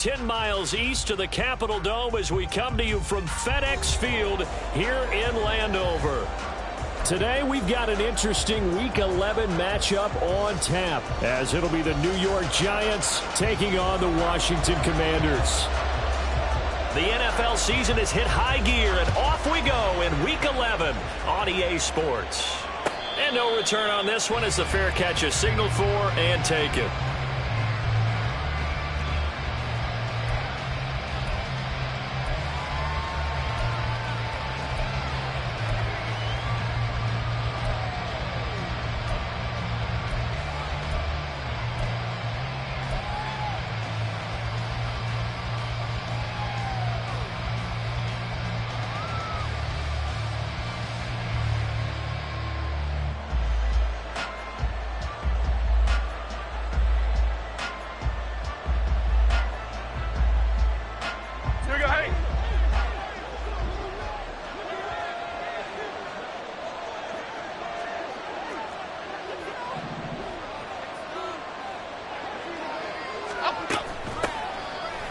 10 miles east of the Capitol Dome as we come to you from FedEx Field here in Landover. Today we've got an interesting Week 11 matchup on tap as it'll be the New York Giants taking on the Washington Commanders. The NFL season has hit high gear and off we go in Week 11 on EA Sports. And no return on this one as the fair catch is signaled for and taken.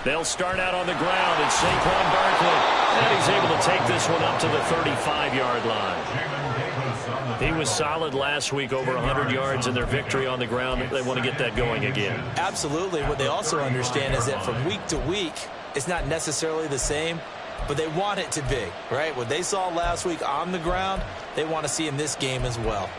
They'll start out on the ground, and Saquon Barkley. And he's able to take this one up to the 35-yard line. He was solid last week, over 100 yards in their victory on the ground. They want to get that going again. Absolutely. What they also understand is that from week to week, it's not necessarily the same, but they want it to be, right? What they saw last week on the ground, they want to see in this game as well.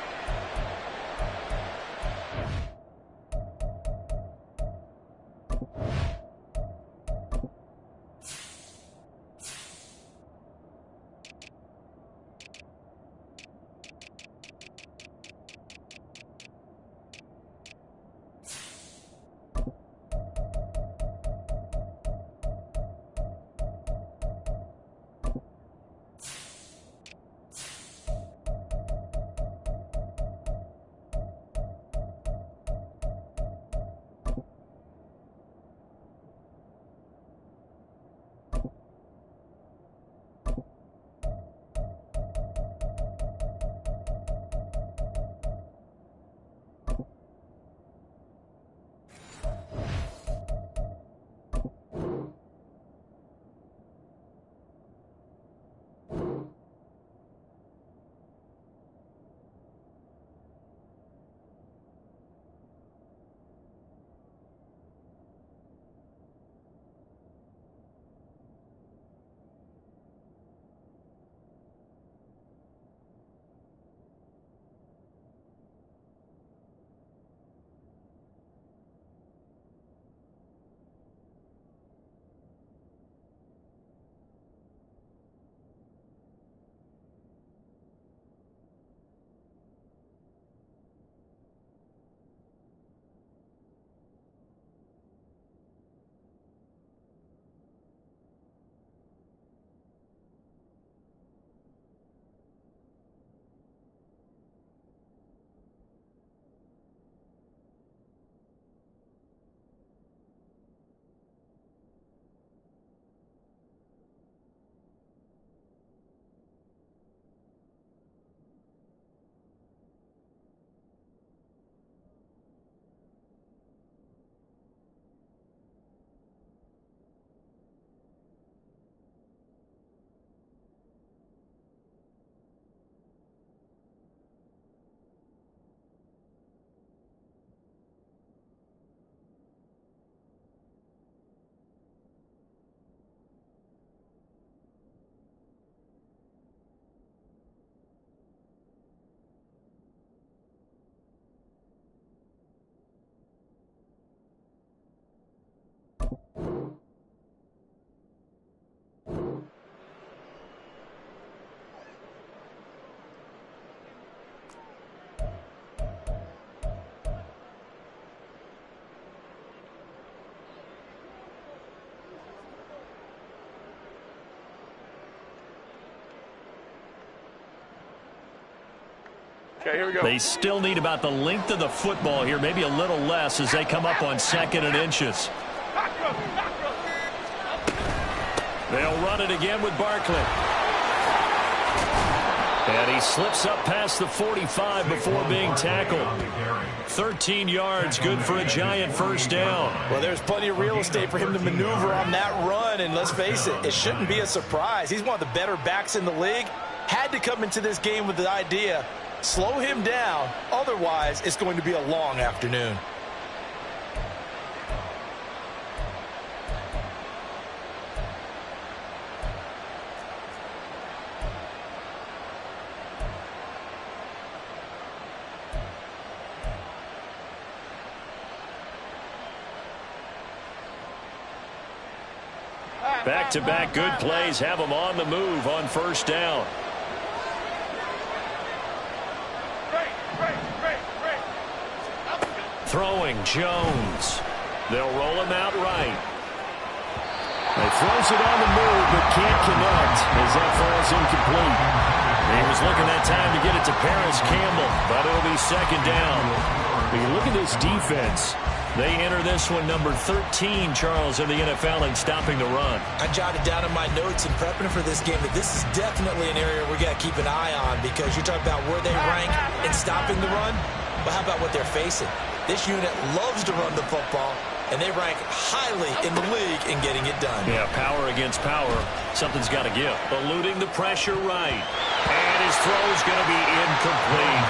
Okay, here we go. They still need about the length of the football here, maybe a little less as they come up on 2nd and inches. They'll run it again with Barkley. And he slips up past the 45 before being tackled. 13 yards, good for a giant first down. Well, there's plenty of real estate for him to maneuver on that run, and let's face it, it shouldn't be a surprise. He's one of the better backs in the league. Had to come into this game with the idea, slow him down, otherwise it's going to be a long afternoon. Back-to-back good plays have him on the move on first down. Throwing Jones. They'll roll him out right. He throws it on the move but can't connect as that falls incomplete. He was looking that time to get it to Paris Campbell, but it'll be second down. When you look at this defense, they enter this one number 13, Charles, in the NFL in stopping the run. I jotted down in my notes in prepping for this game that this is definitely an area we got to keep an eye on, because you talk about where they rank in stopping the run. But how about what they're facing? This unit loves to run the football, and they rank highly in the league in getting it done. Yeah, power against power. Something's got to give. Eluding the pressure right. And his throw's going to be incomplete.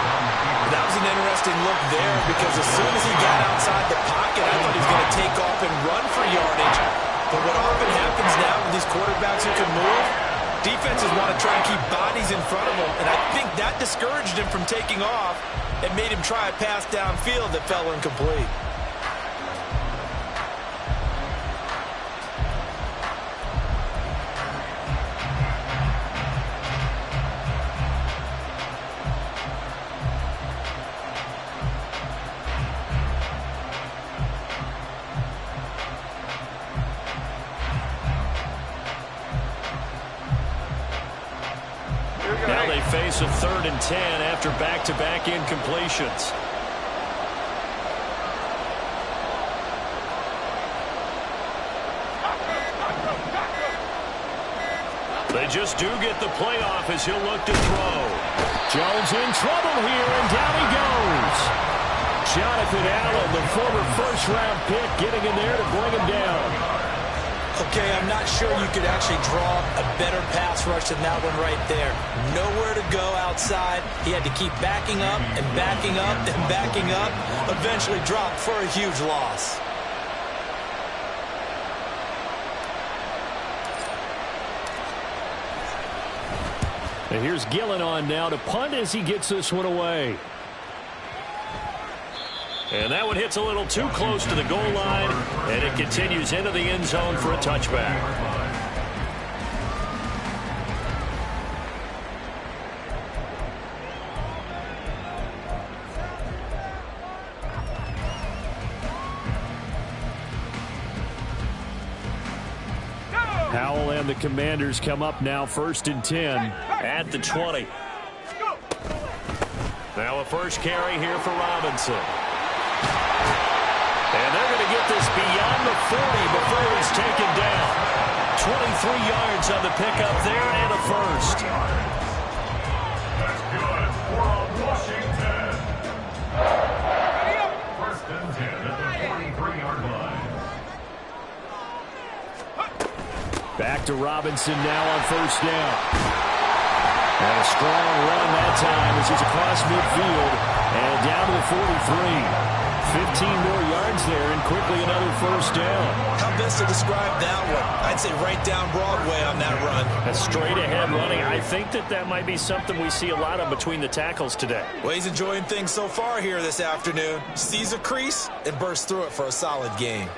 That was an interesting look there, because as soon as he got outside the pocket, I thought he was going to take off and run for yardage. But what often happens now with these quarterbacks who can move, defenses want to try and keep bodies in front of them, and I think that discouraged him from taking off and made him try a pass downfield that fell incomplete. Now they face a 3rd and 10 after back-to-back incompletions. They just do get the playoff as he'll look to throw. Jones in trouble here, and down he goes. Jonathan Allen, the former first-round pick, getting in there to bring him down. Okay, I'm not sure you could actually draw a better pass rush than that one right there. Nowhere to go outside. He had to keep backing up and backing up and backing up. Eventually dropped for a huge loss. And here's Gillen on now to punt as he gets this one away. And that one hits a little too close to the goal line, and it continues into the end zone for a touchback. Howell and the Commanders come up now 1st and 10 at the 20. Now a first carry here for Robinson. And they're going to get this beyond the 40 before he's taken down. 23 yards on the pickup there and a first. That's good for Washington. 1st and 10 at the 43-yard line. Back to Robinson now on 1st down. And a strong run that time as he's across midfield and down to the 43. 15 more yards there and quickly another 1st down. How best to describe that one? I'd say right down Broadway on that run. A straight ahead running. I think that might be something we see a lot of between the tackles today. Well, he's enjoying things so far here this afternoon. Sees a crease and bursts through it for a solid game.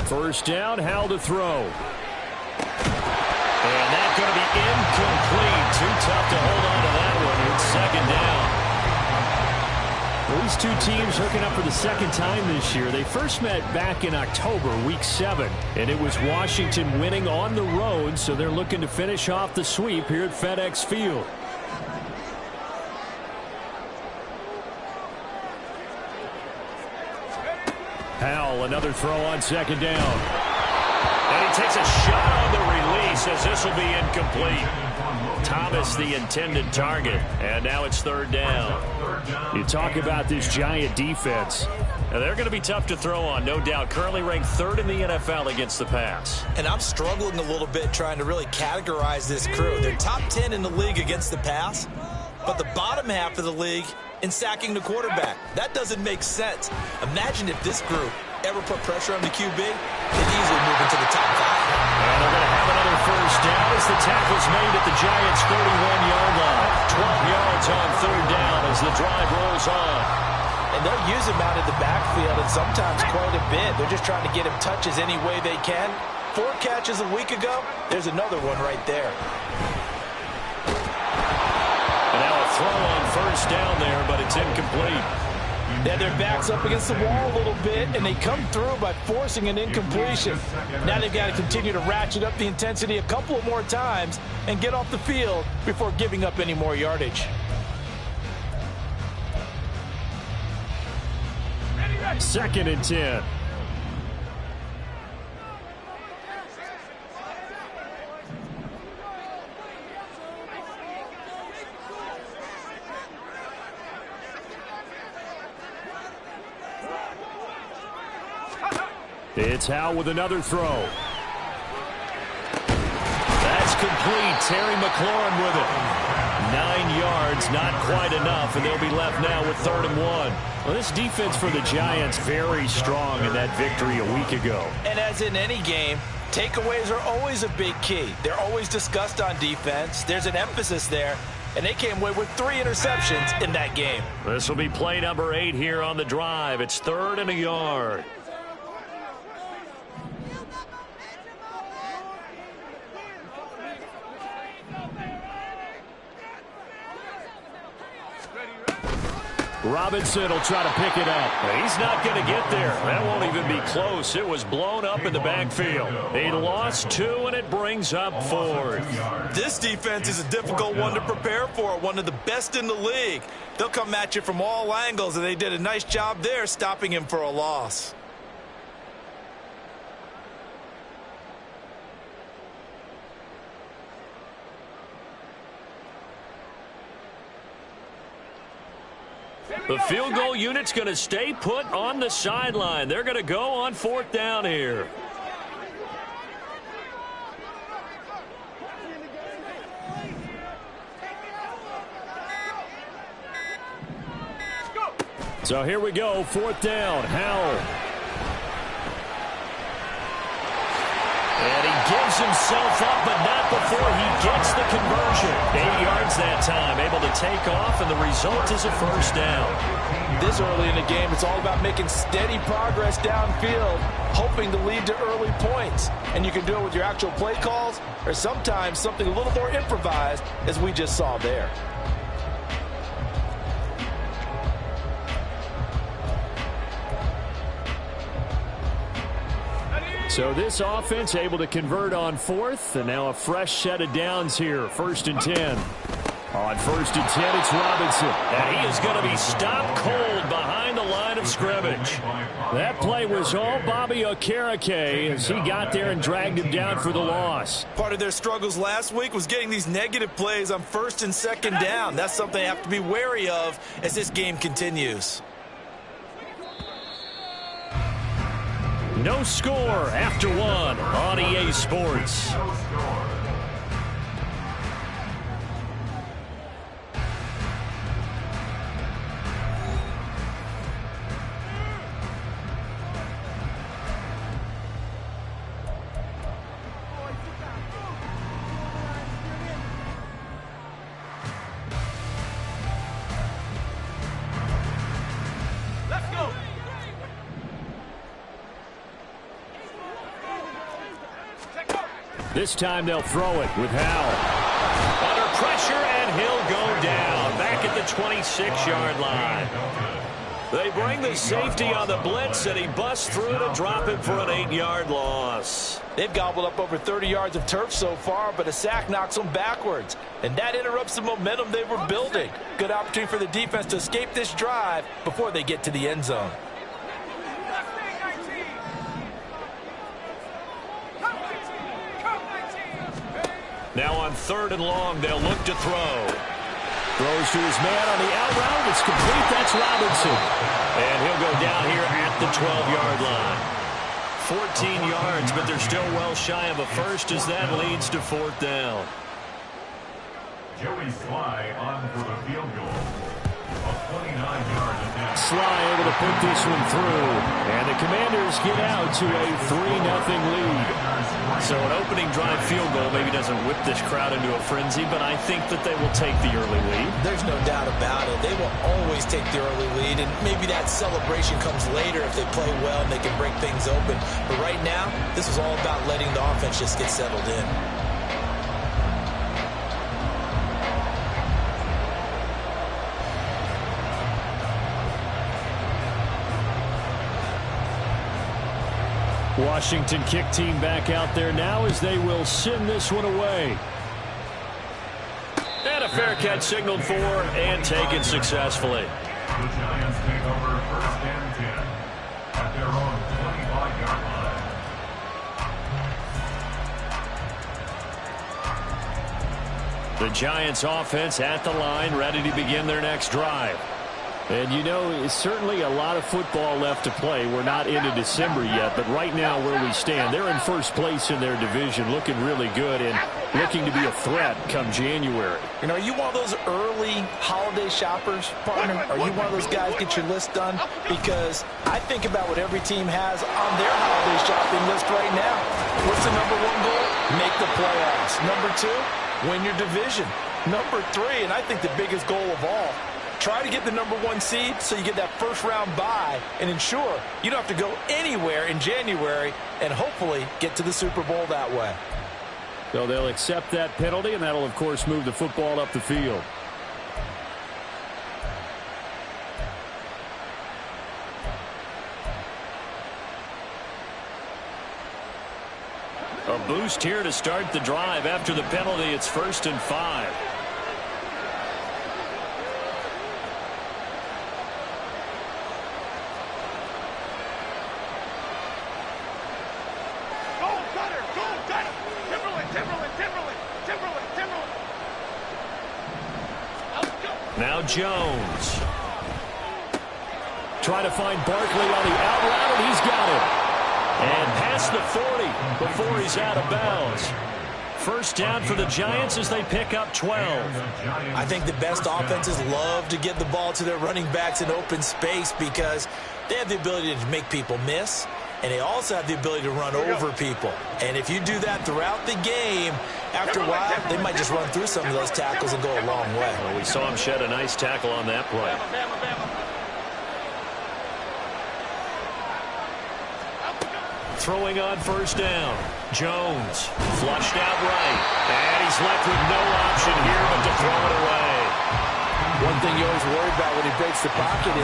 1st down, Howell to throw. And that's going to be incomplete. Too tough to hold on to that one. It's 2nd down. Well, these two teams hooking up for the 2nd time this year. They first met back in October, week 7. And it was Washington winning on the road, so they're looking to finish off the sweep here at FedEx Field. Howell, another throw on 2nd down. And he takes a shot on the release. he says this will be incomplete. Thomas, the intended target, and now it's third down. You talk about this Giant defense. Now, they're going to be tough to throw on, no doubt. Currently ranked third in the NFL against the pass. And I'm struggling a little bit trying to really categorize this crew. They're top 10 in the league against the pass, but the bottom half of the league in sacking the quarterback. That doesn't make sense. Imagine if this group ever put pressure on the QB, they'd easily move into the top 5. And they're going to have another first down as the tackle's made at the Giants' 31-yard line. 12 yards on third down as the drive rolls on. And they'll use him out of the backfield and sometimes quite a bit. They're just trying to get him touches any way they can. 4 catches a week ago. There's another one right there. And now a throw on first down there, but it's incomplete. Yeah, their back's up against the wall a little bit, and they come through by forcing an incompletion. Now they've got to continue to ratchet up the intensity a couple of more times and get off the field before giving up any more yardage. Second and 10. It's Howe with another throw. That's complete. Terry McLaurin with it. 9 yards, not quite enough, and they'll be left now with 3rd and 1. Well, this defense for the Giants very strong in that victory a week ago. And as in any game, takeaways are always a big key. They're always discussed on defense. There's an emphasis there, and they came away with 3 interceptions in that game. This will be play number 8 here on the drive. It's 3rd and a yard. Robinson will try to pick it up. He's not going to get there. That won't even be close. It was blown up in the backfield. They lost 2, and it brings up 4th. This defense is a difficult one to prepare for, one of the best in the league. They'll come at you from all angles, and they did a nice job there stopping him for a loss. The field goal unit's going to stay put on the sideline. They're going to go on 4th down here. So here we go, 4th down. Howell. And he gives himself up, but not before he gets the conversion. 8 yards that time, able to take off, and the result is a first down. This early in the game, it's all about making steady progress downfield, hoping to lead to early points. And you can do it with your actual play calls, or sometimes something a little more improvised, as we just saw there. So this offense able to convert on 4th, and now a fresh set of downs here. 1st and 10. On 1st and 10, it's Robinson. And he is going to be stopped cold behind the line of scrimmage. That play was all Bobby Okereke as he got there and dragged him down for the loss. Part of their struggles last week was getting these negative plays on 1st and 2nd down. That's something they have to be wary of as this game continues. No score after 1 on EA Sports. This time they'll throw it with Howell. Under pressure, and he'll go down. Back at the 26-yard line. They bring the safety on the blitz, and he busts through to drop him for an 8-yard loss. They've gobbled up over 30 yards of turf so far, but a sack knocks them backwards. And that interrupts the momentum they were building. Good opportunity for the defense to escape this drive before they get to the end zone. Now on 3rd and long, they'll look to throw. Throws to his man on the out route. It's complete. That's Robinson. And he'll go down here at the 12-yard line. 14 yards, but they're still well shy of a first as that leads to 4th down. Joey Sly on for the field goal. A 29-yard attempt. Sly able to put this one through. And the Commanders get out to a 3-0 lead. So an opening drive field goal maybe doesn't whip this crowd into a frenzy, but I think that they will take the early lead. There's no doubt about it. They will always take the early lead, and maybe that celebration comes later if they play well and they can break things open. But right now, this is all about letting the offense just get settled in. Washington kick team back out there now as they will send this one away. And a fair catch signaled for and taken successfully. The Giants take over 1st and 10 at their own 25-yard line. The Giants offense at the line, ready to begin their next drive. And you know, it's certainly a lot of football left to play. We're not into December yet, but right now where we stand, they're in 1st place in their division, looking really good and looking to be a threat come January. You know, are you one of those early holiday shoppers, partner? Are you one of those guys get your list done? Because I think about what every team has on their holiday shopping list right now. What's the #1 goal? Make the playoffs. #2, win your division. #3, and I think the biggest goal of all, try to get the #1 seed so you get that 1st-round bye and ensure you don't have to go anywhere in January and hopefully get to the Super Bowl that way. So they'll accept that penalty, and that'll, of course, move the football up the field. A boost here to start the drive. After the penalty, it's 1st and 5. Now Jones. Try to find Barkley on the out route, and he's got it. And past the 40 before he's out of bounds. 1st down for the Giants as they pick up 12. I think the best offenses love to get the ball to their running backs in open space because they have the ability to make people miss, and they also have the ability to run over people. And if you do that throughout the game, after a while, they might just run through some of those tackles and go a long way. Well, we saw him shed a nice tackle on that play. Throwing on 1st down. Jones flushed out right. And he's left with no option here but to throw it away. One thing you always worry about when he breaks the pocket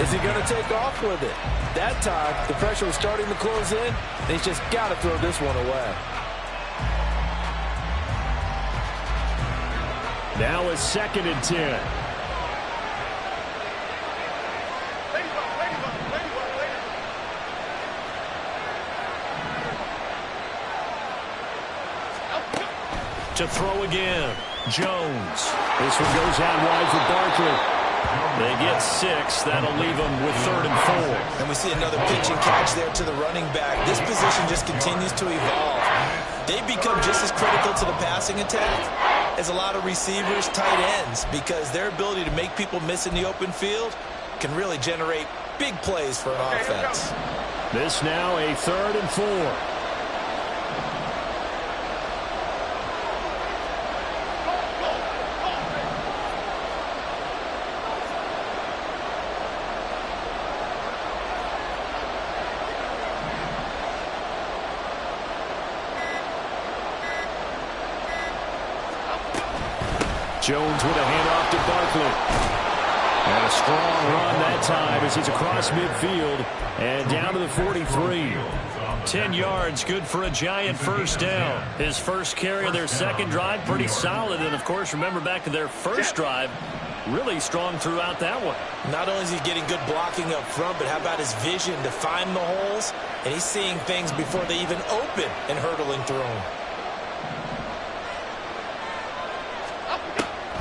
is he going to take off with it? That time, the pressure was starting to close in, and he's just got to throw this one away. Now a 2nd and 10. To throw again. Jones. This one goes out wide for Barkley. They get 6. That'll leave them with 3rd and 4. And we see another pitch and catch there to the running back. This position just continues to evolve. They become just as critical to the passing attack as a lot of receivers, tight ends, because their ability to make people miss in the open field can really generate big plays for an offense. This now a 3rd and 4. Jones with a handoff to Barkley. And a strong run that time as he's across midfield and down to the 43. 10 yards, good for a Giant 1st down. His 1st carry of their 2nd drive, pretty solid. And, of course, remember back to their 1st drive, really strong throughout that one. Not only is he getting good blocking up front, but how about his vision to find the holes? And he's seeing things before they even open and hurtling through them.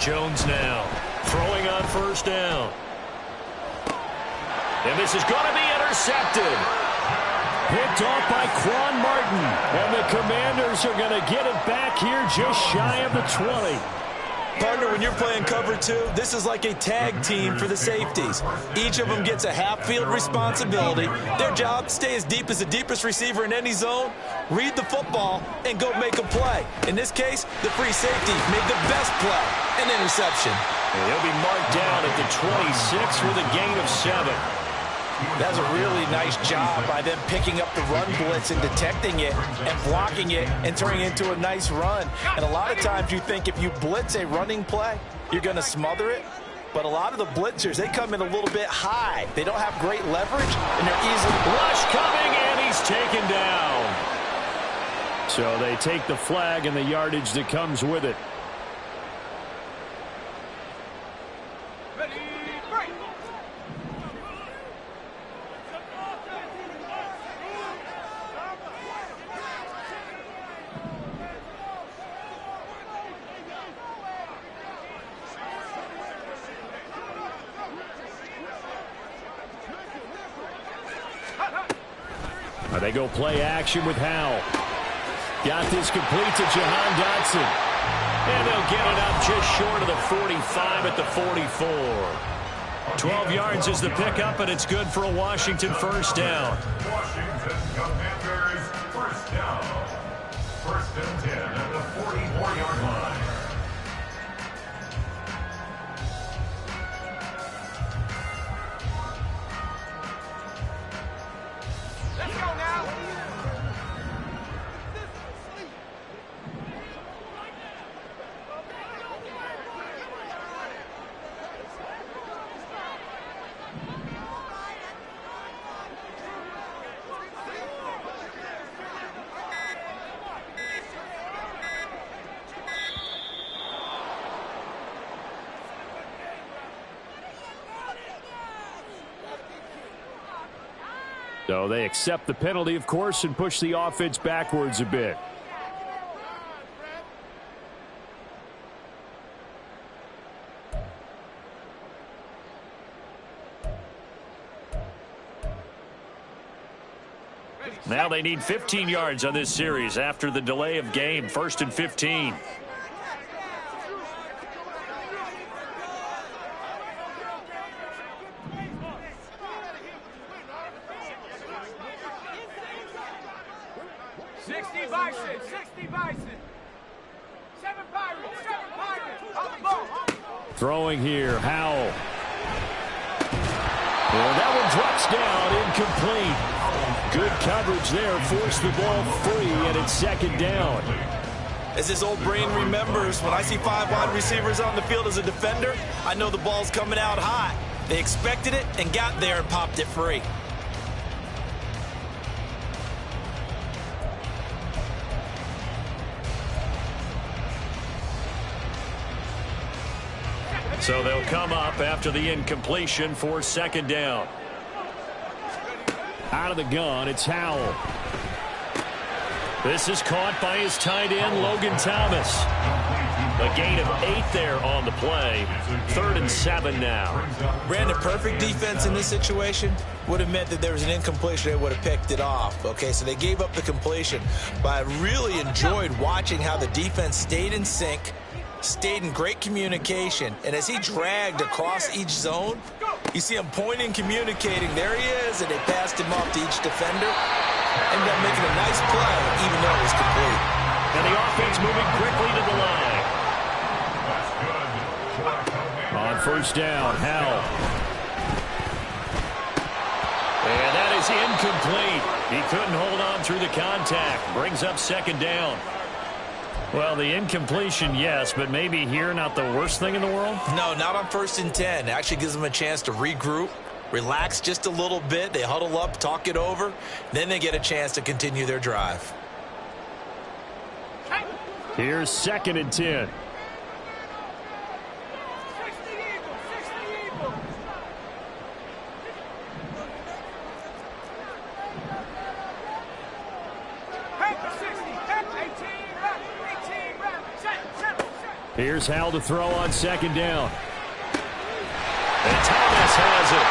Jones now, throwing on first down. And this is going to be intercepted. Picked off by Quan Martin. And the Commanders are going to get it back here just shy of the 20. Partner, when you're playing cover two, this is like a tag team for the safeties. Each of them gets a half-field responsibility. Their job, stay as deep as the deepest receiver in any zone, read the football, and go make a play. In this case, the free safety made the best play, an interception. And he'll be marked down at the 26 with a gain of 7. That's a really nice job by them picking up the run blitz and detecting it and blocking it and turning it into a nice run. And a lot of times you think if you blitz a running play, you're going to smother it. But a lot of the blitzers, they come in a little bit high. They don't have great leverage, and they're easily... Rush coming, and he's taken down. So they take the flag and the yardage that comes with it. They go play action with Howell. Got this complete to Jahan Dotson. And they'll get it up just short of the 45 at the 44. 12 yards is the pickup, and it's good for a Washington first down. Washington Commanders first down. First and 10 at the 44-yard line. So they accept the penalty, of course, and push the offense backwards a bit. Now they need 15 yards on this series after the delay of game. First and 15. Throwing here, Howell. And that one drops down, incomplete. Good coverage there, forced the ball free, and it's second down. As his old brain remembers, when I see 5 wide receivers on the field as a defender, I know the ball's coming out hot. They expected it and got there and popped it free. So they'll come up after the incompletion for second down. Out of the gun, it's Howell. This is caught by his tight end, Logan Thomas. A gain of 8 there on the play. 3rd and 7 now. Brandon, perfect defense in this situation would have meant that there was an incompletion. They would have picked it off. Okay, so they gave up the completion. But I really enjoyed watching how the defense stayed in sync, stayed in great communication, and as he dragged across each zone, you see him pointing, communicating. There he is, and they passed him off to each defender. Ended up making a nice play, even though it was complete. And the offense moving quickly to the line. On first down, Howell. And that is incomplete. He couldn't hold on through the contact. Brings up second down. Well, the incompletion, yes, but maybe here not the worst thing in the world? No, not on 1st and 10. It actually gives them a chance to regroup, relax just a little bit. They huddle up, talk it over. Then they get a chance to continue their drive. Here's 2nd and 10. Here's Hal to throw on second down. And Thomas has it.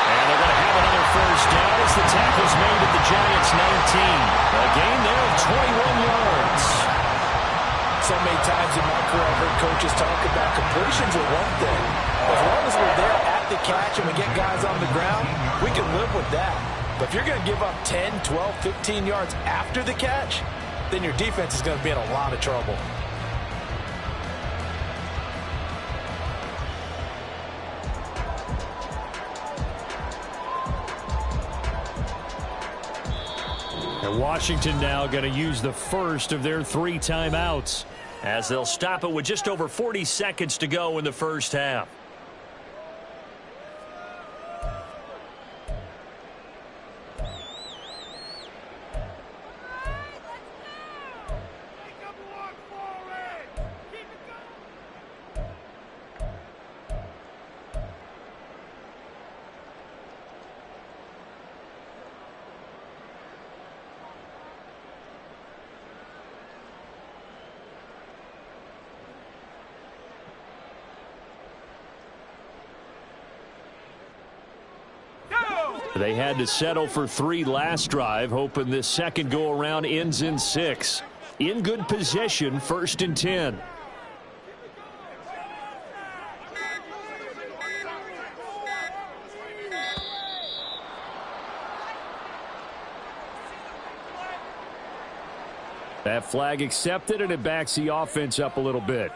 And they're going to have another first down as the tackle's made at the Giants' 19. A gain there of 21 yards. So many times in my career I've heard coaches talk about completions are one thing. As long as we're there at the catch and we get guys on the ground, we can live with that. But if you're going to give up 10, 12, 15 yards after the catch, then your defense is going to be in a lot of trouble. And Washington now going to use the first of their 3 timeouts as they'll stop it with just over 40 seconds to go in the first half. They had to settle for 3 last drive, hoping this second go-around ends in 6. In good position, 1st and 10. That flag accepted, and it backs the offense up a little bit.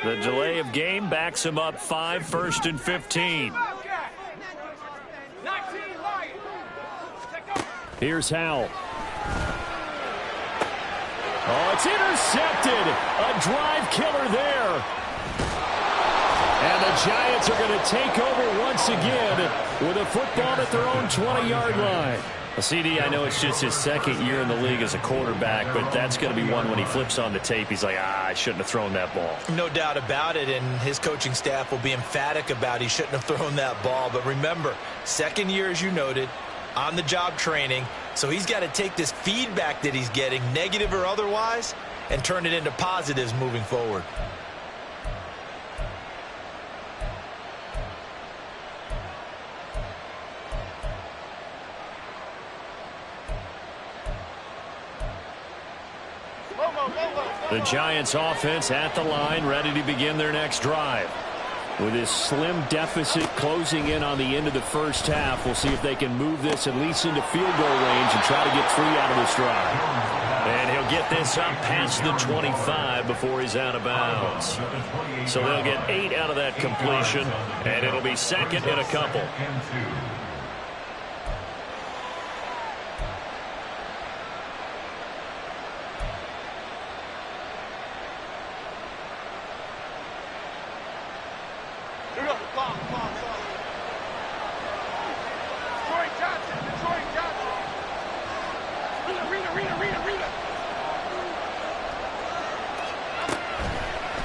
The delay of game backs him up 5, 1st and 15. Here's Howell. Oh, it's intercepted. A drive killer there. And the Giants are going to take over once again with a football at their own 20-yard line. Well, CD, I know it's just his 2nd year in the league as a quarterback, but that's going to be one when he flips on the tape, he's like, I shouldn't have thrown that ball. No doubt about it, and his coaching staff will be emphatic about he shouldn't have thrown that ball. But remember, 2nd year, as you noted, on-the-job training, so he's got to take this feedback that he's getting, negative or otherwise, and turn it into positives moving forward. The Giants offense at the line, ready to begin their next drive. With this slim deficit closing in on the end of the first half, we'll see if they can move this at least into field goal range and try to get 3 out of this drive. And he'll get this up past the 25 before he's out of bounds. So they'll get 8 out of that completion, and it'll be 2nd and a couple.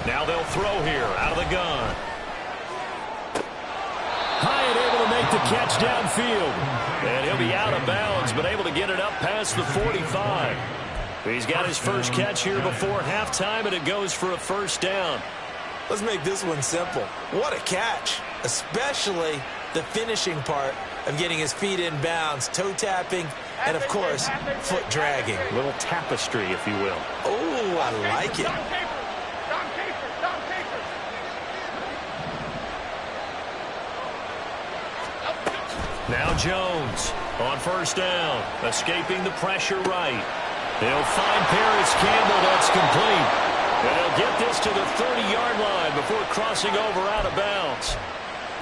Now they'll throw here out of the gun. Hyatt able to make the catch downfield. And he'll be out of bounds, but able to get it up past the 45. He's got his first catch here before halftime, and it goes for a first down. Let's make this one simple. What a catch, especially the finishing part of getting his feet in bounds, toe tapping, and, of course, foot dragging. A little tapestry, if you will. Oh, I like it. Now Jones on first down, escaping the pressure right. They'll find Paris Campbell. That's complete. And they'll get this to the 30-yard line before crossing over out of bounds.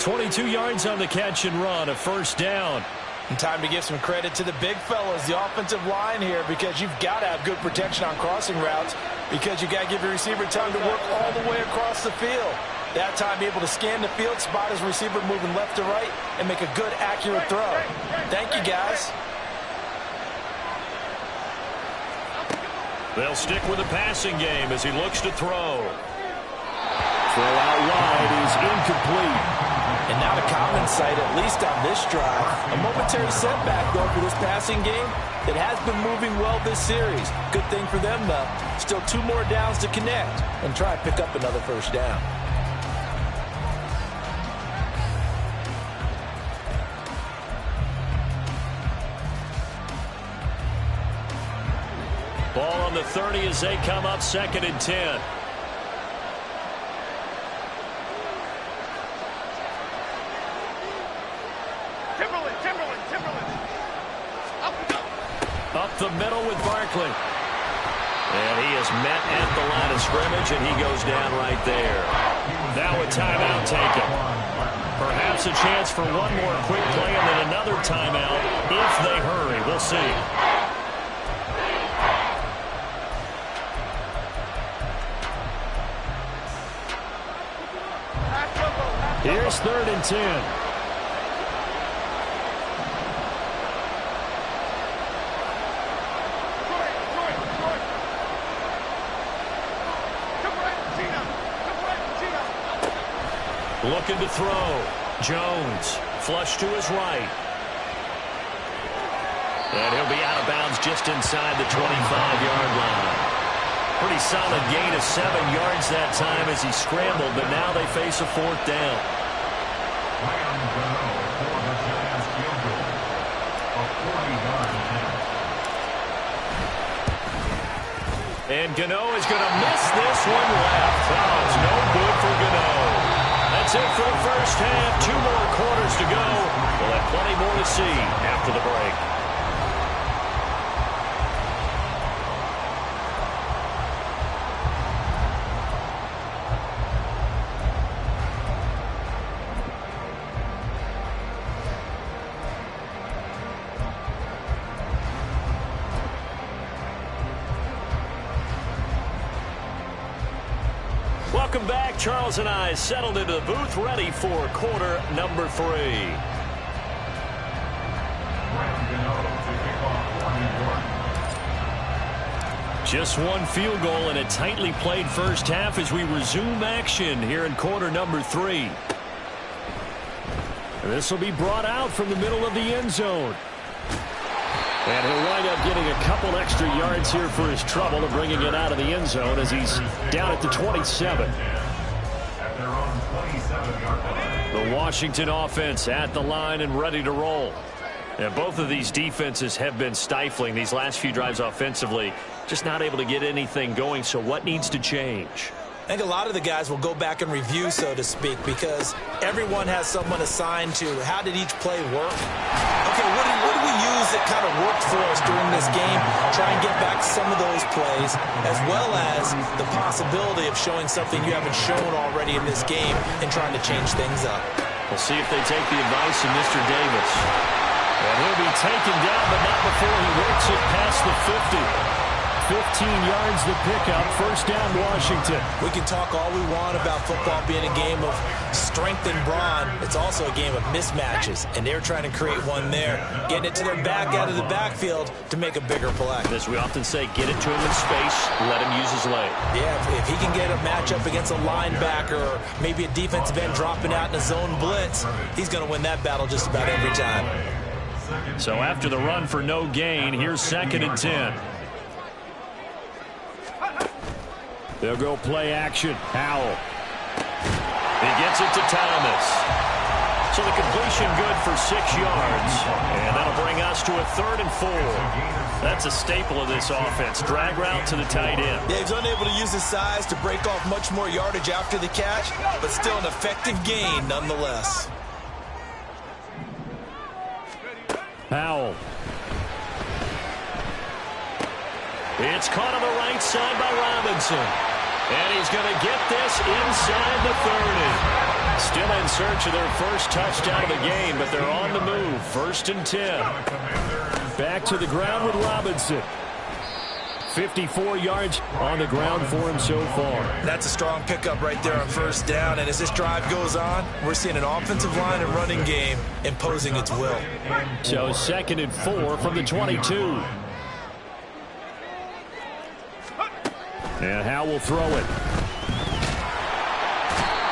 22 yards on the catch and run, a first down. And time to give some credit to the big fellas, the offensive line here, because you've got to have good protection on crossing routes, because you've got to give your receiver time to work all the way across the field. That time, be able to scan the field, spot his receiver moving left to right, and make a good, accurate throw. Thank you, guys. They'll stick with the passing game as he looks to throw. Throw out wide is incomplete. And not a common sight, at least on this drive. A momentary setback, though, for this passing game. It has been moving well this series. Good thing for them, though. Still 2 more downs to connect and try and pick up another first down. Ball on the 30 as they come up 2nd and 10. Up the middle with Barkley. And he is met at the line of scrimmage, and he goes down right there. Now a timeout taken. Perhaps a chance for one more quick play and then another timeout if they hurry. We'll see. Here's 3rd and 10. Looking to throw. Jones, flush to his right. And he'll be out of bounds just inside the 25-yard line. Pretty solid gain of 7 yards that time as he scrambled, but now they face a 4th down. And Gano is going to miss this one left. Oh, it's no good for Gano. That's it for the first half. 2 more quarters to go. We'll have plenty more to see after the break. Welcome back. Charles and I settled into the booth, ready for quarter number 3. Just one field goal in a tightly played first half as we resume action here in quarter number 3. And this will be brought out from the middle of the end zone. And he'll wind up getting a couple extra yards here for his trouble and bringing it out of the end zone as he's down at the 27. The Washington offense at the line and ready to roll. And both of these defenses have been stifling these last few drives offensively. Just not able to get anything going, so what needs to change? I think a lot of the guys will go back and review, so to speak, because everyone has someone assigned to how did each play work. Okay, what do we use that kind of worked for us during this game? Try and get back to some of those plays, as well as the possibility of showing something you haven't shown already in this game and trying to change things up. We'll see if they take the advice of Mr. Davis. And he'll be taken down, but not before he works it past the 50. 15 yards the pickup. First down, Washington. We can talk all we want about football being a game of strength and brawn. It's also a game of mismatches, and they're trying to create one there, getting it to their back out of the backfield to make a bigger play. As we often say, get it to him in space, let him use his leg. Yeah, if he can get a matchup against a linebacker or maybe a defensive end dropping out in a zone blitz, he's going to win that battle just about every time. So after the run for no gain, here's 2nd and 10. They'll go play action. Howell. He gets it to Thomas. So the completion good for 6 yards. And that'll bring us to a 3rd and 4. That's a staple of this offense. Drag route to the tight end. Yeah, he's unable to use his size to break off much more yardage after the catch, but still an effective gain nonetheless. Howell. It's caught on the right side by Robinson. And he's going to get this inside the 30. Still in search of their first touchdown of the game, but they're on the move. 1st and 10. Back to the ground with Robinson. 54 yards on the ground for him so far. That's a strong pickup right there on first down. And as this drive goes on, we're seeing an offensive line and running game imposing its will. So 2nd and 4 from the 22. And Howe will throw it.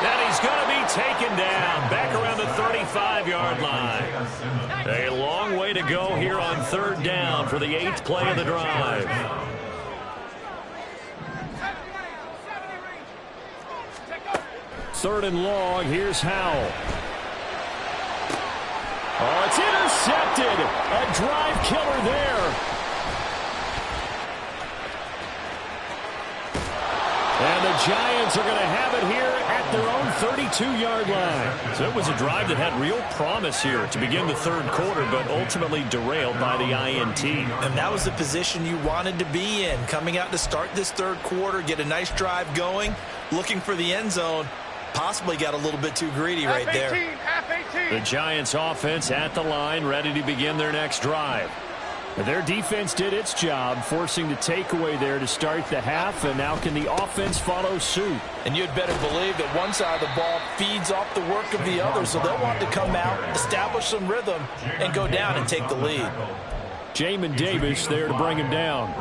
And he's going to be taken down back around the 35-yard line. A long way to go here on 3rd down for the 8th play of the drive. Third and long. Here's Howe. Oh, it's intercepted. A drive killer there. And the Giants are going to have it here at their own 32-yard line. So it was a drive that had real promise here to begin the 3rd quarter, but ultimately derailed by the INT. And that was the position you wanted to be in. Coming out to start this 3rd quarter, get a nice drive going, looking for the end zone. Possibly got a little bit too greedy right there. The Giants offense at the line, ready to begin their next drive. Their defense did its job, forcing the takeaway there to start the half, and now can the offense follow suit? And you'd better believe that one side of the ball feeds off the work of the other, so they'll want to come out, establish some rhythm, and go down and take the lead. Jamin Davis there to bring him down.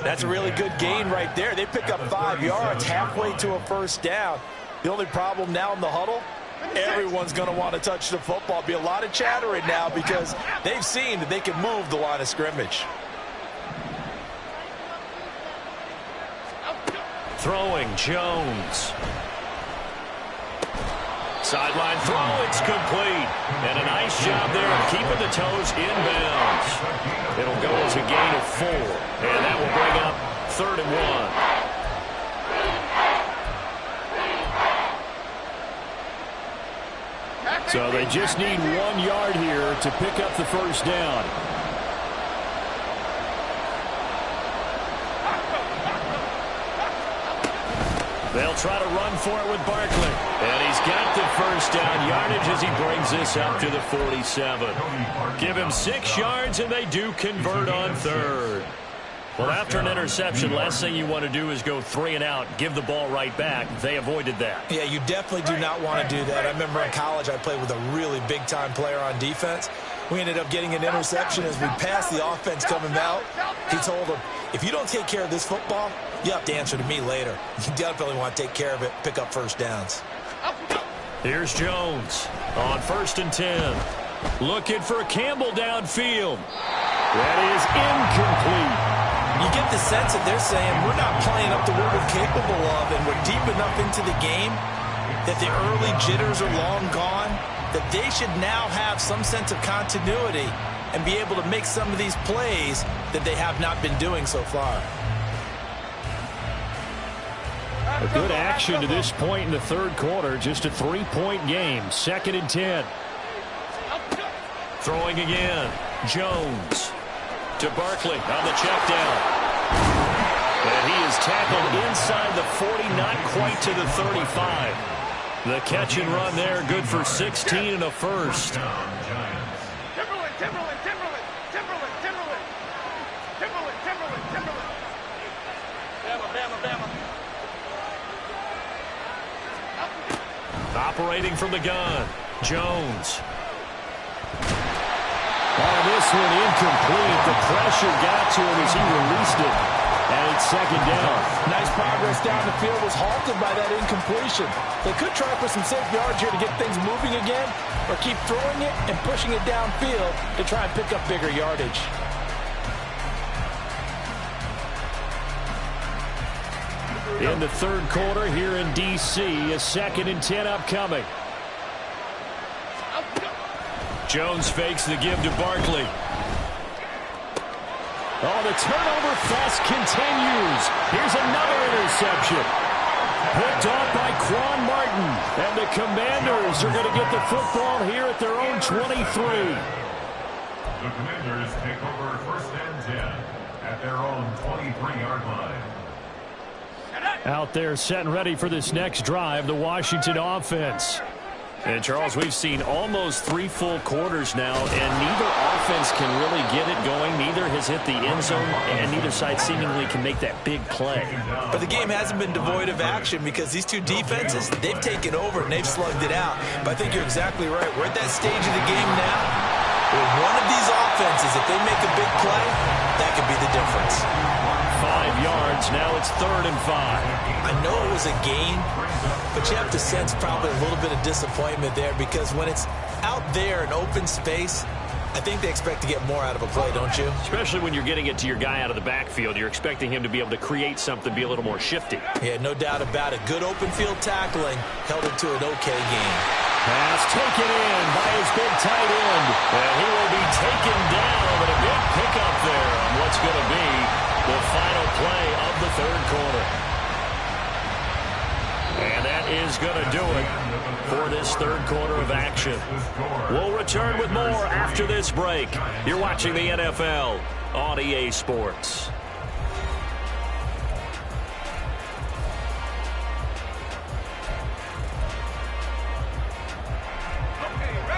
That's a really good gain right there. They pick up 5 yards halfway to a 1st down. The only problem now in the huddle, everyone's going to want to touch the football. Be a lot of chatter right now because they've seen that they can move the line of scrimmage. Throwing Jones. Sideline throw, it's complete. And a nice job there of keeping the toes inbounds. It'll go as a gain of 4. And that will bring up 3rd and 1. So they just need 1 yard here to pick up the 1st down. They'll try to run for it with Barkley. And he's got the 1st down yardage as he brings this up to the 47. Give him 6 yards, and they do convert on 3rd. Well, after an interception, last thing you want to do is go 3 and out, give the ball right back. They avoided that. Yeah, you definitely do not want to do that. I remember in college I played with a really big-time player on defense. We ended up getting an interception as we passed the offense coming out. He told him, if you don't take care of this football, you have to answer to me later. You definitely want to take care of it, pick up 1st downs. Here's Jones on 1st and 10. Looking for Campbell downfield. That is incomplete. You get the sense that they're saying we're not playing up to what we're capable of, and we're deep enough into the game that the early jitters are long gone, that they should now have some sense of continuity and be able to make some of these plays that they have not been doing so far. A good action to this point in the 3rd quarter. Just a 3-point game. 2nd and 10. Throwing again. Jones to Barkley on the check down. And he is tackled inside the 40, not quite to the 35. The catch and run there, good for 16 and a 1st. Operating from the gun, Jones. Oh, this one incomplete. The pressure got to him as he released it. And it's 2nd down. Nice progress down the field, was halted by that incompletion. They could try for some safe yards here to get things moving again, or keep throwing it and pushing it downfield to try and pick up bigger yardage. In the 3rd quarter here in D.C., a 2nd and 10 upcoming. Jones fakes the give to Barkley. Oh, the turnover fest continues. Here's another interception. Picked off by Quan Martin. And the Commanders are going to get the football here at their own 23. The Commanders take over 1st and 10 at their own 23-yard line. Out there set and ready for this next drive, the Washington offense. And, Charles, we've seen almost 3 full quarters now, and neither offense can really get it going. Neither has hit the end zone, and neither side seemingly can make that big play. But the game hasn't been devoid of action because these two defenses, they've taken over and they've slugged it out. But I think you're exactly right. We're at that stage of the game now With one of these offenses, if they make a big play, that could be the difference. 5 yards. Now it's 3rd and 5. I know it was a gain, but you have to sense probably a little bit of disappointment there because when it's out there in open space, I think they expect to get more out of a play, don't you? Especially when you're getting it to your guy out of the backfield. You're expecting him to be able to create something, be a little more shifty. Yeah, no doubt about it. Good open field tackling held it to an okay game. Pass taken in by his big tight end. And he will be taken down, but a big pickup there on what's going to be the final play of the 3rd quarter. And that is going to do it for this 3rd quarter of action. We'll return with more after this break. You're watching the NFL on EA Sports.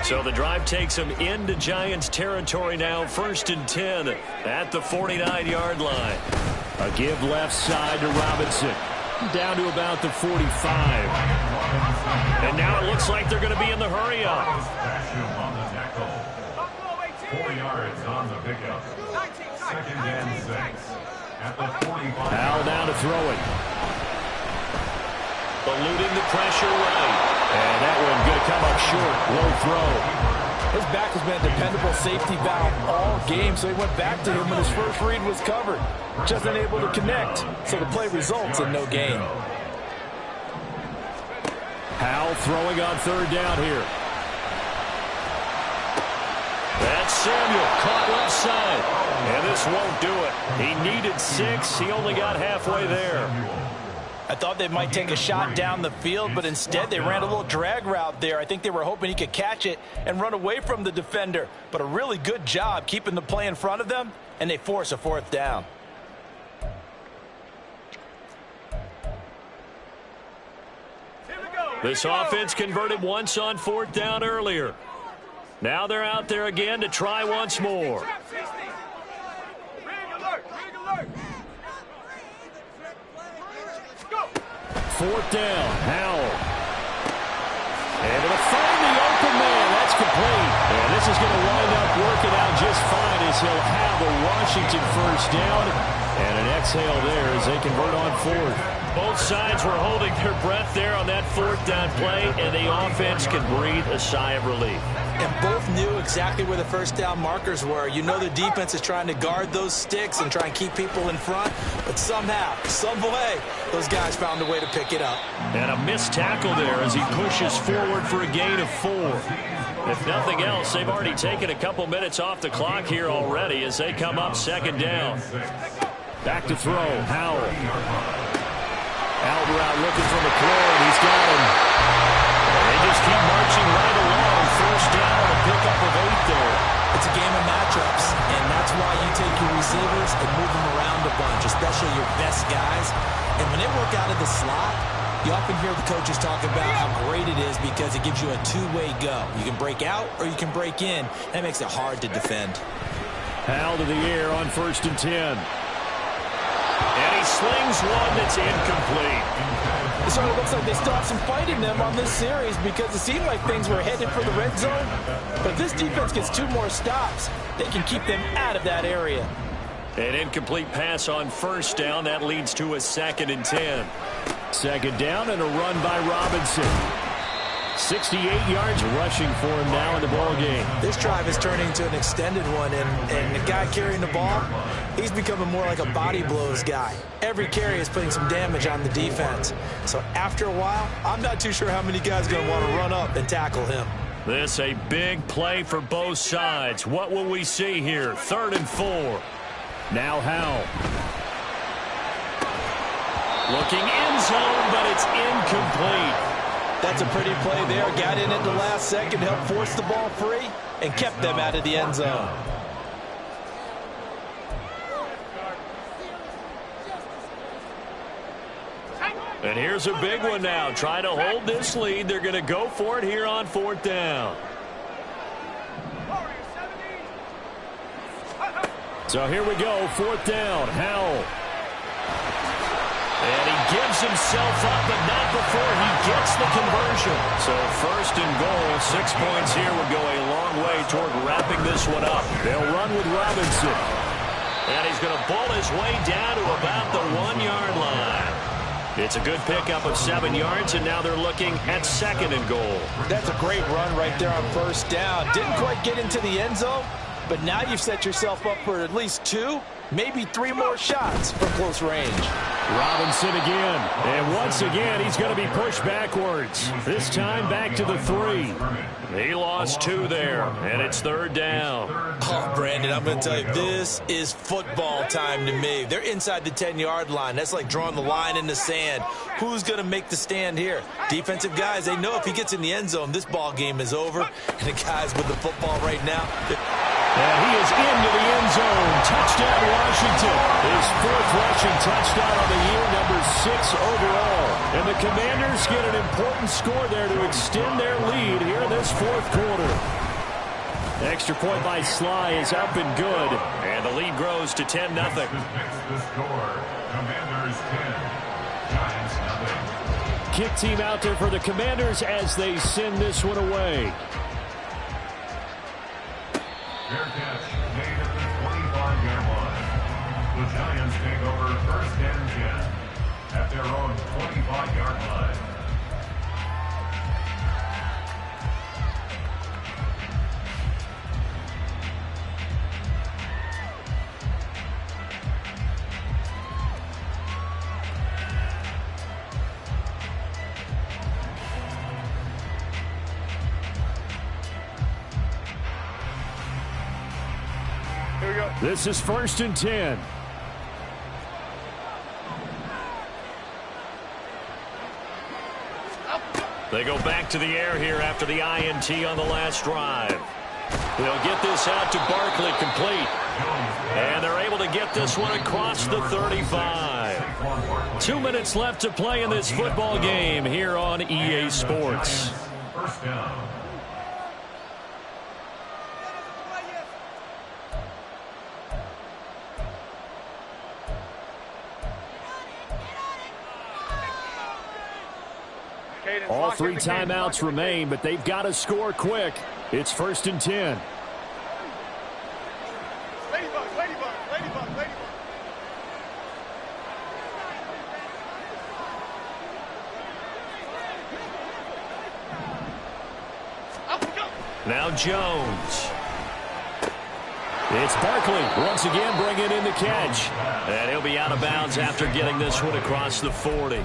So the drive takes them into Giants territory now. 1st and 10 at the 49-yard line. A give left side to Robinson. Down to about the 45. And now it looks like they're going to be in the hurry up. 4 yards on the pickup. 2nd and 6 at the 45. Al down to throw it. Eluding the pressure right. And that one going to come up short. Low throw. His back has been a dependable safety valve all game, so he went back to him when his first read was covered. Just unable to connect, so the play results in no gain. Howell throwing on 3rd down here. That's Samuel caught left side. And this won't do it. He needed 6. He only got halfway there. I thought they might take a shot down the field, but instead they ran a little drag route there. I think they were hoping he could catch it and run away from the defender. But a really good job keeping the play in front of them, and they force a 4th down. This offense converted once on 4th down earlier. Now they're out there again to try once more. 4th down, Howell. And it'll find the open man. That's complete. And this is going to wind up working out just fine as he'll have a Washington 1st down. And an exhale there as they convert on 4th. Both sides were holding their breath there on that 4th down play, and the offense can breathe a sigh of relief. And both knew exactly where the 1st down markers were. You know the defense is trying to guard those sticks and try and keep people in front, but somehow, some way, those guys found a way to pick it up. And a missed tackle there as he pushes forward for a gain of 4. If nothing else, they've already taken a couple minutes off the clock here already as they come up 2nd down. Back to throw, Howell. Alvarado looking for McLaurin. He's got him. And they just keep marching right along. 1st down, a pickup of 8 there. It's a game of matchups, and that's why you take your receivers and move them around a bunch, especially your best guys. And when they work out of the slot, you often hear the coaches talk about how great it is because it gives you a 2-way go. You can break out or you can break in. That makes it hard to defend. Howell to the air on 1st and 10. And he slings one that's incomplete. It sort of looks like they still have some fight in them on this series because it seemed like things were headed for the red zone. But if this defense gets 2 more stops, they can keep them out of that area. An incomplete pass on 1st down. That leads to a 2nd and 10. 2nd down and a run by Robinson. 68 yards rushing for him now in the ball game. This drive is turning into an extended one, and the guy carrying the ball, he's becoming more like a body blows guy. Every carry is putting some damage on the defense. So after a while, I'm not too sure how many guys are going to want to run up and tackle him. This a big play for both sides. What will we see here? 3rd and 4. Now Howell. Looking end zone, but it's incomplete. That's a pretty play there. Got in at the last second, helped force the ball free, and kept them out of the end zone. And here's a big one now. Trying to hold this lead. They're going to go for it here on 4th down. So here we go, 4th down. Howell. And he gives himself up, but not before he gets the conversion. So first and goal, 6 points here would go a long way toward wrapping this one up. They'll run with Robinson. And he's going to ball his way down to about the 1-yard line. It's a good pickup of 7 yards, and now they're looking at second and goal. That's a great run right there on first down. Didn't quite get into the end zone, but now you've set yourself up for at least 2, maybe 3 more shots from close range. Robinson again, and once again he's going to be pushed backwards. This time back to the 3. He lost 2 there, and it's third down. Oh, Brandon, I'm going to tell you, this is football time to me. They're inside the 10-yard line. That's like drawing the line in the sand. Who's going to make the stand here? Defensive guys, they know if he gets in the end zone, this ball game is over. And the guys with the football right now, and he is into the end zone. Touchdown, Washington. His 4th rushing touchdown on the year, number 6 overall. And the Commanders get an important score there to extend their lead here in this 4th quarter. Extra point by Sly is up and good. And the lead grows to 10-0. The score, Commanders 10, Giants 0. Kick team out there for the Commanders as they send this one away. Fair catch made at the 25-yard line. The Giants take over first and 10 at their own 25-yard line. This is first and 10. They go back to the air here after the INT on the last drive. They'll get this out to Barkley, complete. And they're able to get this one across the 35. 2 minutes left to play in this football game here on EA Sports. First down. All 3 timeouts remain, but they've got to score quick. It's first and 10. Now Jones. It's Barkley once again bringing in the catch. And he'll be out of bounds after getting this one across the 40.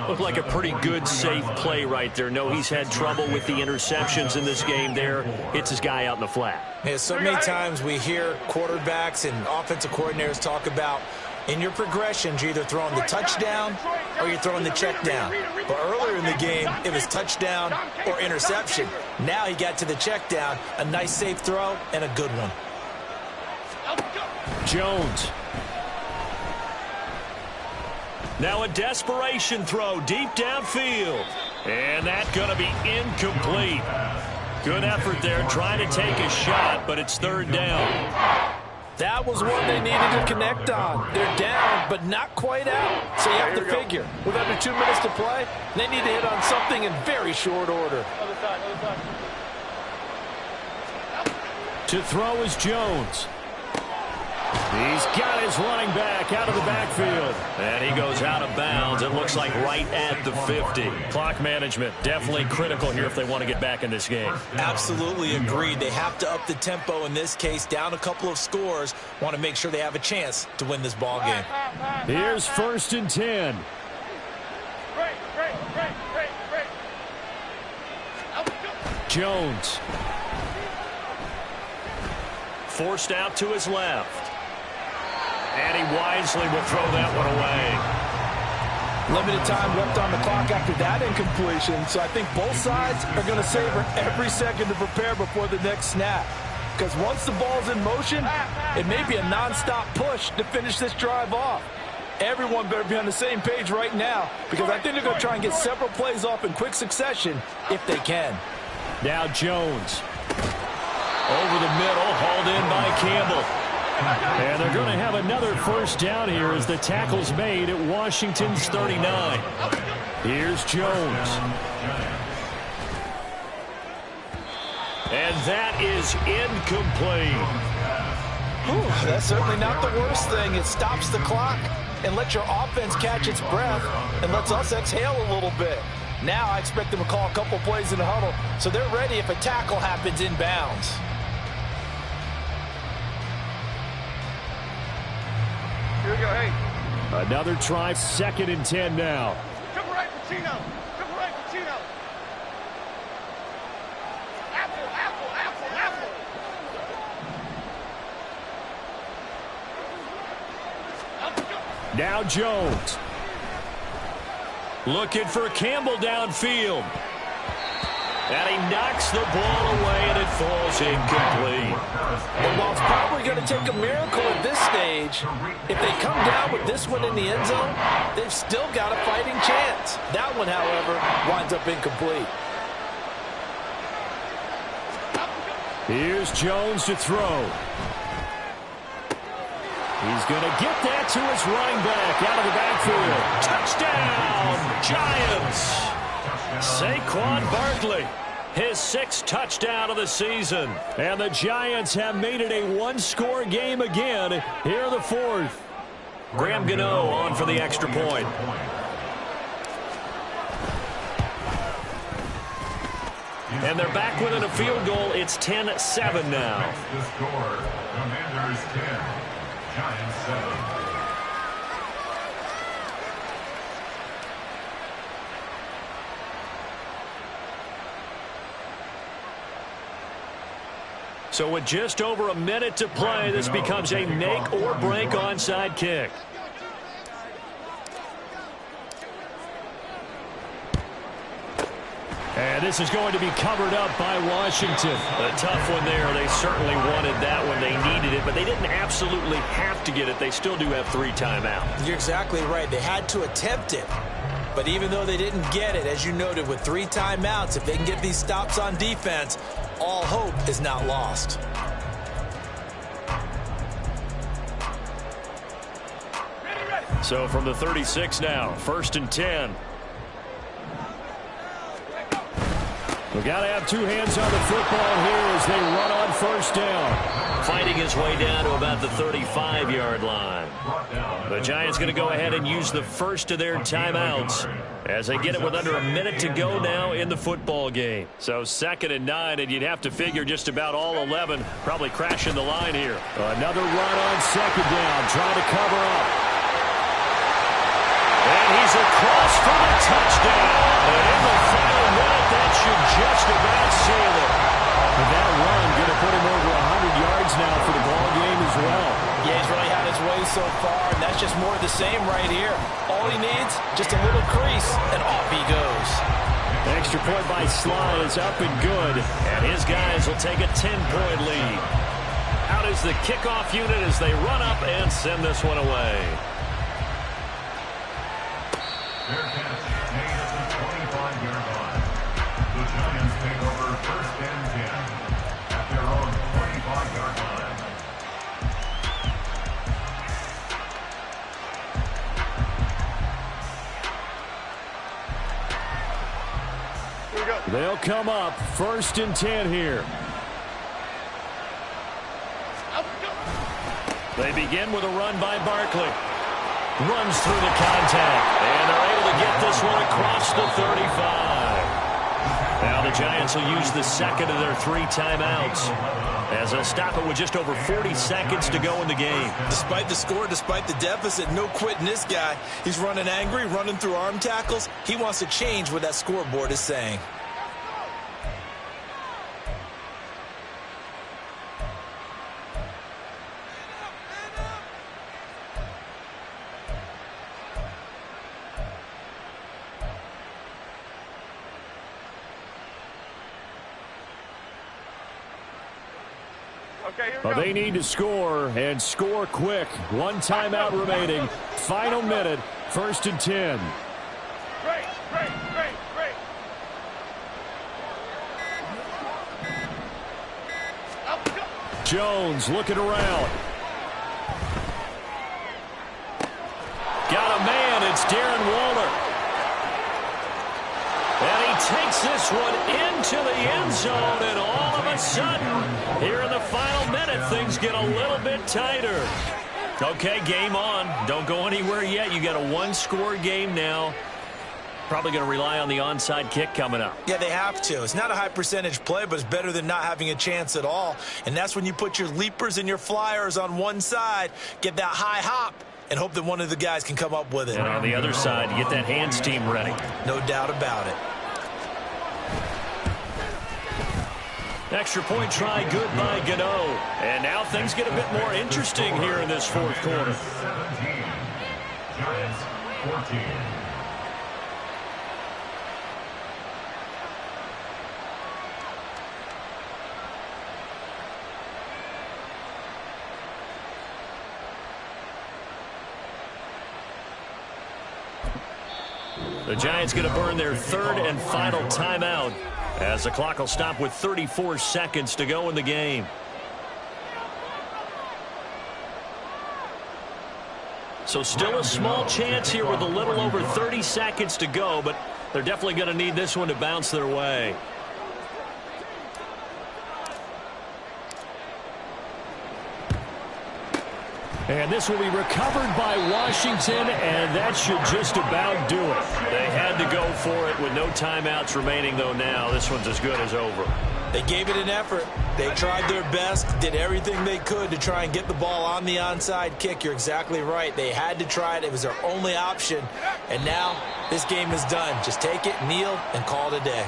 Looked like a pretty good, safe play right there. No, he's had trouble with the interceptions in this game there. Hits his guy out in the flat. Yeah, so many times we hear quarterbacks and offensive coordinators talk about in your progressions, you're either throwing the touchdown or you're throwing the check down. But earlier in the game, it was touchdown or interception. Now he got to the check down, a nice safe throw and a good one. Jones. Now a desperation throw deep downfield. And that's going to be incomplete. Good effort there trying to take a shot, but it's third down. That was one they needed to connect on. They're down, but not quite out. So you have to figure, with under 2 minutes to play, they need to hit on something in very short order. To throw is Jones. He's got his running back out of the backfield. And he goes out of bounds. It looks like right at the 50. Clock management definitely critical here if they want to get back in this game. Absolutely agreed. They have to up the tempo in this case, down a couple of scores. Want to make sure they have a chance to win this ball game. Here's first and 10. Jones. Forced out to his left. And he wisely will throw that one away. Limited time left on the clock after that incompletion, so I think both sides are going to savor every second to prepare before the next snap. Because once the ball's in motion, it may be a nonstop push to finish this drive off. Everyone better be on the same page right now, because I think they're going to try and get several plays off in quick succession if they can. Now Jones. Over the middle, hauled in by Campbell. And they're going to have another first down here as the tackle's made at Washington's 39. Here's Jones. And that is incomplete. Whew, that's certainly not the worst thing. It stops the clock and lets your offense catch its breath and lets us exhale a little bit. Now I expect them to call a couple plays in the huddle so they're ready if a tackle happens inbounds. Here we go, hey. Another try, 2nd and 10 now. Come right, Pacino. Come right, Pacino. Apple, apple, apple, apple. Now Jones. Looking for Campbell downfield. And he knocks the ball away, and it falls incomplete. And while it's probably going to take a miracle at this stage, if they come down with this one in the end zone, they've still got a fighting chance. That one, however, winds up incomplete. Here's Jones to throw. He's going to get that to his running back out of the backfield. Touchdown, Giants! Saquon Barkley, his 6th touchdown of the season. And the Giants have made it a one-score game again here in the 4th. Graham Gano on for the extra point. And they're back within a field goal. It's 10-7 now. The score, Commanders 10, Giants 7. So with just over a minute to play, this becomes a make or break onside kick. And this is going to be covered up by Washington. A tough one there. They certainly wanted that when they needed it, but they didn't absolutely have to get it. They still do have 3 timeouts. You're exactly right. They had to attempt it. But even though they didn't get it, as you noted, with 3 timeouts, if they can get these stops on defense, all hope is not lost. So from the 36 now, 1st and 10. We've got to have 2 hands on the football here as they run on 1st down. Fighting his way down to about the 35-yard line. The Giants going to go ahead and use the first of their timeouts as they get it with under a minute to go now in the football game. So 2nd and 9, and you'd have to figure just about all 11 probably crashing the line here. Another run on 2nd down, trying to cover up. And he's across for the touchdown. And in the final minute, that should just about seal it. And that run going to put him over 100 yards now for the ball game as well. Yeah, he's really had his way so far, and that's just more of the same right here. All he needs, just a little crease, and off he goes. Extra point by Sly is up and good, and his guys will take a 10-point lead. Out is the kickoff unit as they run up and send this one away. Fair catch made at the 25-yard line. The Giants take over 1st and 10 at their own 25-yard line. Here we go. They'll come up 1st and 10 here. They begin with a run by Barkley. Runs through the contact, and they're able to get this one across the 35. Now the Giants will use the 2nd of their 3 timeouts as they'll stop it with just over 40 seconds to go in the game. Despite the score, despite the deficit, no quitting this guy. He's running angry, running through arm tackles. He wants to change what that scoreboard is saying. Okay, here we Well, go. they need to score, and score quick. 1 timeout remaining. Final minute, 1st and 10. Great, great, great, great. Jones looking around. It's Darren Waller. And he takes this one into the end zone, and all of a sudden, here in the final minute, things get a little bit tighter. Okay, game on. Don't go anywhere yet. You got a one-score game now. Probably going to rely on the onside kick coming up. Yeah, they have to. It's not a high-percentage play, but it's better than not having a chance at all. And that's when you put your leapers and your flyers on one side, get that high hop, and hope that one of the guys can come up with it. And on the other side, you get that hands team ready. No doubt about it. Extra point try good by Gano. And now things get a bit more interesting here in this fourth quarter. 17. Giants 14. The Giants going to burn their third and final timeout as the clock will stop with 34 seconds to go in the game. So still a small chance here with a little over 30 seconds to go, but they're definitely going to need this one to bounce their way. And this will be recovered by Washington, and that should just about do it. They had to go for it with no timeouts remaining, though now this one's as good as over. They gave it an effort. They tried their best, did everything they could to try and get the ball on the onside kick. You're exactly right. They had to try it. It was their only option. And now this game is done. Just take it, kneel, and call it a day.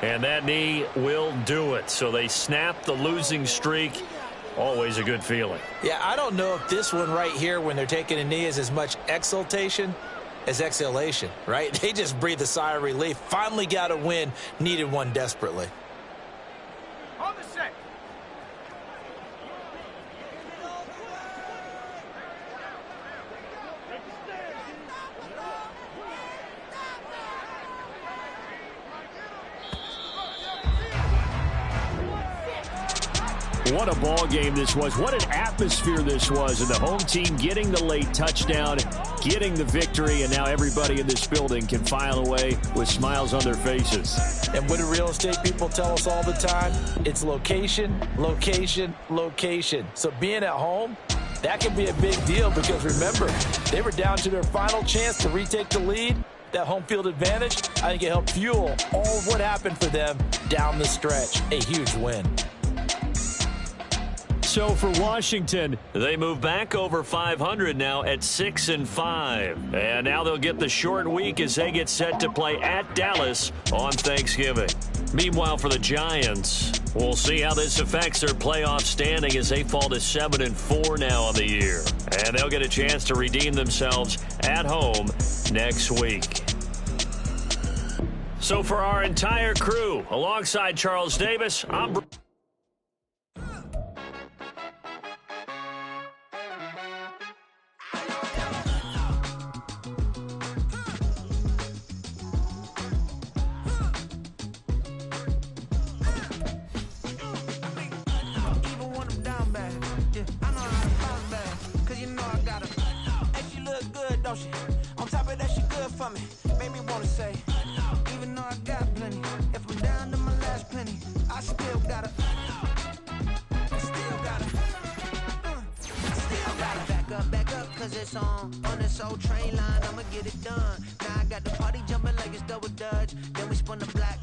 And that knee will do it. So they snap the losing streak. Always a good feeling. Yeah, I don't know if this one right here when they're taking a knee is as much exultation as exhalation, right? They just breathe a sigh of relief. Finally got a win. Needed one desperately. On the set. What a ball game this was. What an atmosphere this was. And the home team getting the late touchdown, getting the victory, and now everybody in this building can file away with smiles on their faces. And what do real estate people tell us all the time? It's location, location, location. So being at home, that can be a big deal because remember, they were down to their final chance to retake the lead. That home field advantage, I think it helped fuel all of what happened for them down the stretch. A huge win. So for Washington, they move back over 500 now at 6-5. And now they'll get the short week as they get set to play at Dallas on Thanksgiving. Meanwhile, for the Giants, we'll see how this affects their playoff standing as they fall to 7-4 now on the year. And they'll get a chance to redeem themselves at home next week. So for our entire crew, alongside Charles Davis, I'm on top of that, she good for me. Made me wanna say, even though I got plenty, if I'm down to my last penny, I still gotta back up, cause it's on this old train line, I'ma get it done. Now I got the party jumping like it's double dutch, then we spun the block.